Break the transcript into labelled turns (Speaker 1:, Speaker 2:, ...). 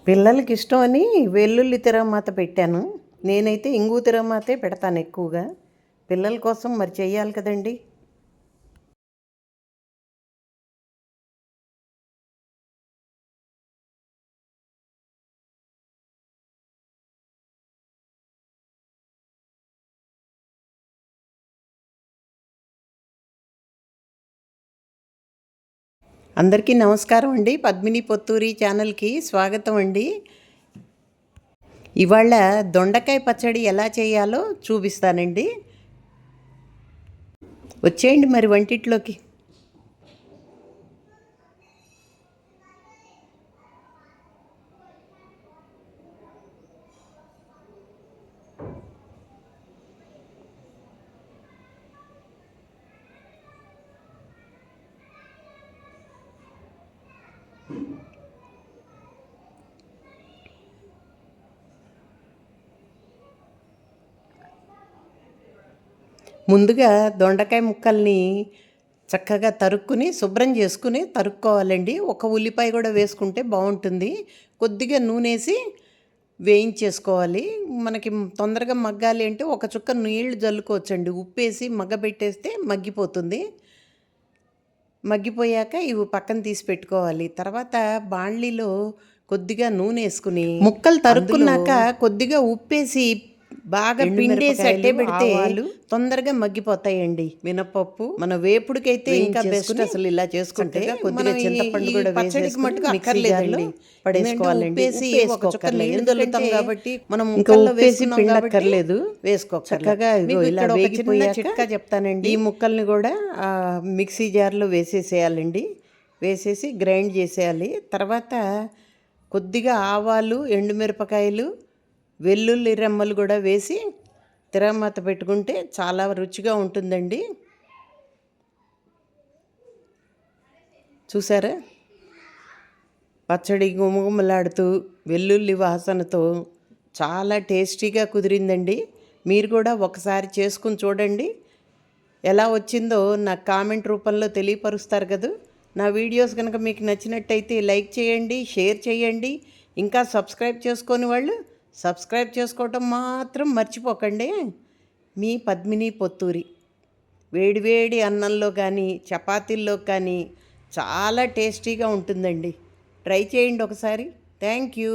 Speaker 1: పిల్లలకి ఇష్టం అని వెల్లుల్లి తిరగమాత పెట్టాను. నేనైతే ఇంగు తిరగమాతే పెడతాను ఎక్కువగా. పిల్లల కోసం మరి చెయ్యాలి కదండి. అందరికీ నమస్కారం అండి. పద్మిని పొత్తూరి ఛానల్కి స్వాగతం అండి. ఇవాళ దొండకాయ పచ్చడి ఎలా చేయాలో చూపిస్తానండి. వచ్చేయండి మరి వంటిట్లోకి. ముందుగా దొండకాయ ముక్కల్ని చక్కగా తరుక్కుని శుభ్రం చేసుకుని తరుక్కోవాలండి. ఒక ఉల్లిపాయ కూడా వేసుకుంటే బాగుంటుంది. కొద్దిగా నూనెసి వేయించేసుకోవాలి. మనకి తొందరగా మగ్గాలి అంటే ఒక చుక్క నీళ్లు జల్లుకోవచ్చండి. ఉప్పేసి మగ్గబెట్టేస్తే మగ్గిపోతుంది. మగ్గిపోయాక ఇవి పక్కన తీసి పెట్టుకోవాలి. తర్వాత బాండ్లీలో కొద్దిగా నూనె వేసుకుని ముక్కలు తరుక్కున్నాక కొద్దిగా ఉప్పేసి బాగా పిండేసి అట్టే పెడితే తొందరగా మగ్గిపోతాయండి. మినపప్పు మన వేపుడికైతే ఇంకా బెస్ట్. అసలు ఇలా చేసుకుంటే కొద్దిగా చింతపండు కూడా పచ్చడికి మట్టుకు అక్కర్లేదండి, పడేసుకోవాలండి. కాబట్టి మనం ముక్కల్లో వేసి పిండక్కర్లేదు, వేసుకో చక్కగా. ఇలా వేగిపోయాక చిట్కా చెప్తానండి. ఈ ముక్కల్ని కూడా మిక్సీ జార్లో వేసేసేయాలండి. వేసేసి గ్రైండ్ చేసేయాలి. తర్వాత కొద్దిగా ఆవాలు, ఎండుమిరపకాయలు, వెల్లుల్లి రెమ్మలు కూడా వేసి తిరగమాత పెట్టుకుంటే చాలా రుచిగా ఉంటుందండి. చూసారా, పచ్చడి గుమగుమలాడుతూ వెల్లుల్లి వాసనతో చాలా టేస్టీగా కుదిరిందండి. మీరు కూడా ఒకసారి చేసుకుని చూడండి. ఎలా వచ్చిందో నాకు కామెంట్ రూపంలో తెలియపరుస్తారు కదా. నా వీడియోస్ కనుక మీకు నచ్చినట్టయితే లైక్ చేయండి, షేర్ చేయండి. ఇంకా సబ్స్క్రైబ్ చేసుకొని వాళ్ళు సబ్స్క్రైబ్ చేసుకోవటం మాత్రం మర్చిపోకండి. మీ పద్మిని పొత్తూరి. వేడివేడి అన్నంలో కానీ చపాతీల్లో కానీ చాలా టేస్టీగా ఉంటుందండి. ట్రై చేయండి ఒకసారి. Thank you.